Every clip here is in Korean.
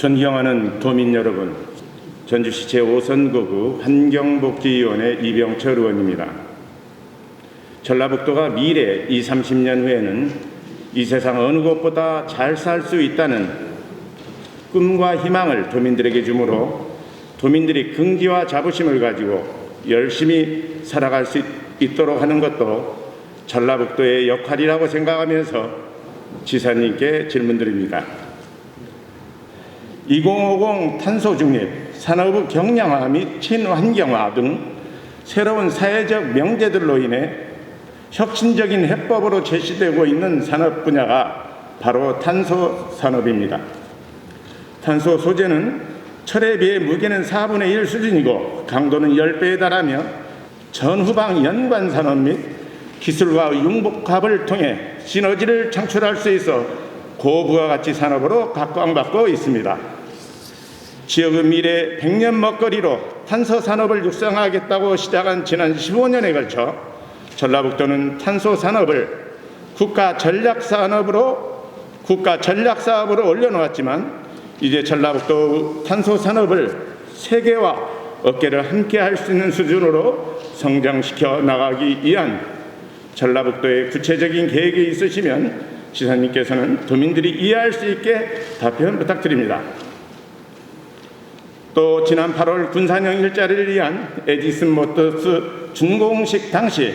존경하는 도민 여러분, 전주시 제5선거구 환경복지위원회 이병철 의원입니다. 전라북도가 미래 20, 30년 후에는 이 세상 어느 곳보다 잘 살 수 있다는 꿈과 희망을 도민들에게 주므로 도민들이 긍지와 자부심을 가지고 열심히 살아갈 수 있도록 하는 것도 전라북도의 역할이라고 생각하면서 지사님께 질문드립니다. 2050 탄소 중립, 산업 경량화 및 친환경화 등 새로운 사회적 명제들로 인해 혁신적인 해법으로 제시되고 있는 산업 분야가 바로 탄소 산업입니다. 탄소 소재는 철에 비해 무게는 4분의 1 수준이고 강도는 10배에 달하며 전후방 연관 산업 및 기술과 융복합을 통해 시너지를 창출할 수 있어 고부가가치 산업으로 각광받고 있습니다. 지역의 미래 100년 먹거리로 탄소 산업을 육성하겠다고 시작한 지난 15년에 걸쳐 전라북도는 탄소 산업을 국가 전략 사업으로 올려놓았지만 이제 전라북도 탄소 산업을 세계와 어깨를 함께 할 수 있는 수준으로 성장시켜 나가기 위한 전라북도의 구체적인 계획이 있으시면 지사님께서는 도민들이 이해할 수 있게 답변 부탁드립니다. 또 지난 8월 군산형 일자리를 위한 에디슨 모터스 준공식 당시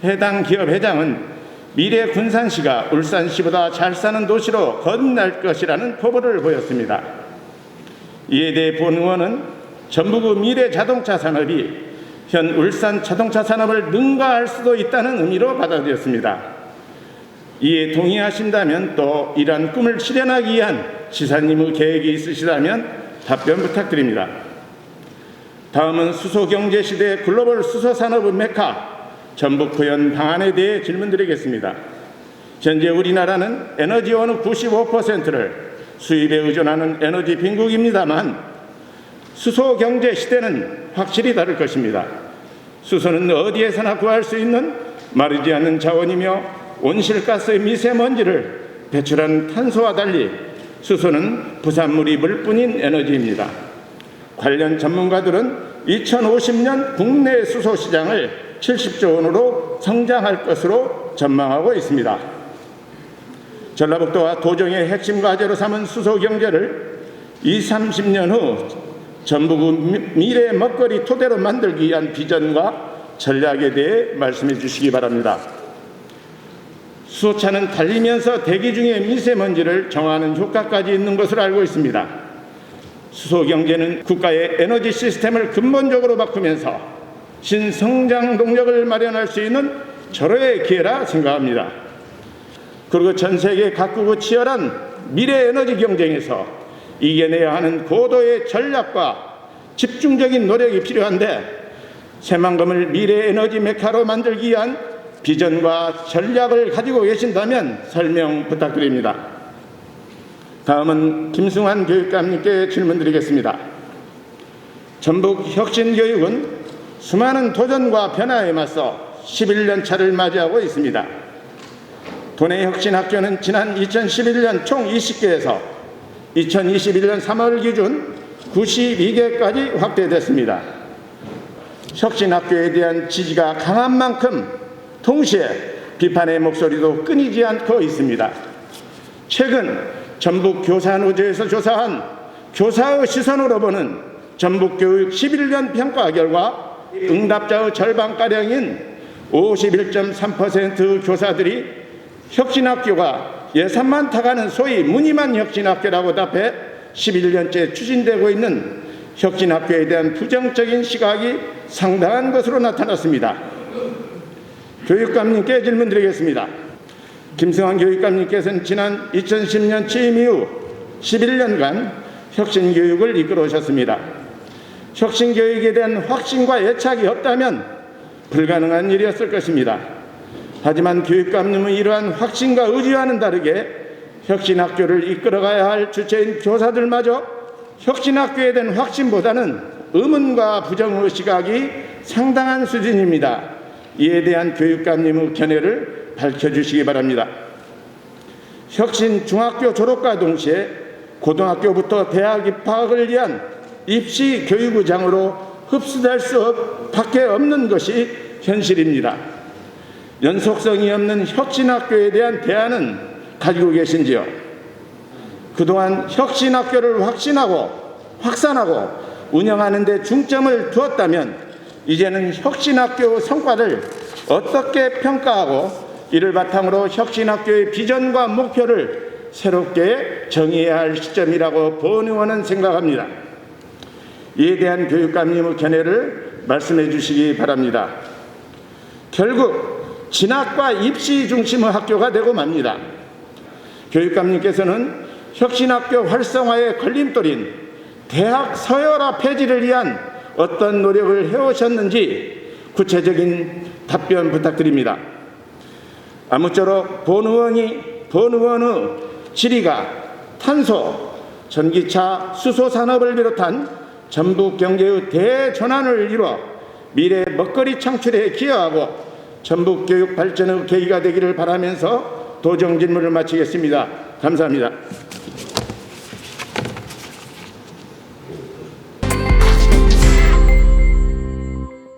해당 기업 회장은 미래 군산시가 울산시보다 잘 사는 도시로 거듭날 것이라는 포부를 보였습니다. 이에 대해 본 의원은 전북의 미래 자동차 산업이 현 울산 자동차 산업을 능가할 수도 있다는 의미로 받아들였습니다. 이에 동의하신다면 또 이러한 꿈을 실현하기 위한 지사님의 계획이 있으시다면 답변 부탁드립니다. 다음은 수소경제시대 글로벌 수소산업의 메카 전북 구현 방안에 대해 질문드리겠습니다. 현재 우리나라는 에너지원의 95%를 수입에 의존하는 에너지 빈국입니다만 수소경제시대는 확실히 다를 것입니다. 수소는 어디에서나 구할 수 있는 마르지 않는 자원이며 온실가스의 미세먼지를 배출하는 탄소와 달리 수소는 부산물이 물뿐인 에너지입니다. 관련 전문가들은 2050년 국내 수소 시장을 70조 원으로 성장할 것으로 전망하고 있습니다. 전라북도와 도정의 핵심 과제로 삼은 수소 경제를 20, 30년 후 전북의 미래 먹거리 토대로 만들기 위한 비전과 전략에 대해 말씀해 주시기 바랍니다. 수소차는 달리면서 대기 중의 미세먼지를 정화하는 효과까지 있는 것으로 알고 있습니다. 수소 경제는 국가의 에너지 시스템을 근본적으로 바꾸면서 신성장 동력을 마련할 수 있는 절호의 기회라 생각합니다. 그리고 전 세계 각국의 치열한 미래 에너지 경쟁에서 이겨내야 하는 고도의 전략과 집중적인 노력이 필요한데 새만금을 미래 에너지 메카로 만들기 위한 비전과 전략을 가지고 계신다면 설명 부탁드립니다. 다음은 김승환 교육감님께 질문드리겠습니다. 전북 혁신교육은 수많은 도전과 변화에 맞서 11년 차를 맞이하고 있습니다. 도내 혁신학교는 지난 2011년 총 20개에서 2021년 3월 기준 92개까지 확대됐습니다. 혁신학교에 대한 지지가 강한 만큼 동시에 비판의 목소리도 끊이지 않고 있습니다. 최근 전북 교사노조에서 조사한 교사의 시선으로 보는 전북교육 11년 평가 결과 응답자의 절반가량인 51.3% 교사들이 혁신학교가 예산만 타가는 소위 무늬만 혁신학교라고 답해 11년째 추진되고 있는 혁신학교에 대한 부정적인 시각이 상당한 것으로 나타났습니다. 교육감님께 질문드리겠습니다. 김승환 교육감님께서는 지난 2010년 취임 이후 11년간 혁신교육을 이끌어 오셨습니다. 혁신교육에 대한 확신과 애착이 없다면 불가능한 일이었을 것입니다. 하지만 교육감님의 이러한 확신과 의지와는 다르게 혁신학교를 이끌어가야 할 주체인 교사들마저 혁신학교에 대한 확신보다는 의문과 부정의 시각이 상당한 수준입니다. 이에 대한 교육감님의 견해를 밝혀주시기 바랍니다. 혁신 중학교 졸업과 동시에 고등학교부터 대학 입학을 위한 입시 교육의장으로 흡수될 수밖에 없는 것이 현실입니다. 연속성이 없는 혁신학교에 대한 대안은 가지고 계신지요? 그동안 혁신학교를 확산하고 운영하는 데 중점을 두었다면 이제는 혁신학교 성과를 어떻게 평가하고 이를 바탕으로 혁신학교의 비전과 목표를 새롭게 정의해야 할 시점이라고 본 의원은 생각합니다. 이에 대한 교육감님의 견해를 말씀해 주시기 바랍니다. 결국 진학과 입시 중심의 학교가 되고 맙니다. 교육감님께서는 혁신학교 활성화의 걸림돌인 대학 서열화 폐지를 위한 어떤 노력을 해오셨는지 구체적인 답변 부탁드립니다. 아무쪼록 본 의원의 질의가 탄소, 전기차, 수소 산업을 비롯한 전북 경제의 대전환을 이뤄 미래 먹거리 창출에 기여하고 전북 교육 발전의 계기가 되기를 바라면서 도정 질문을 마치겠습니다. 감사합니다.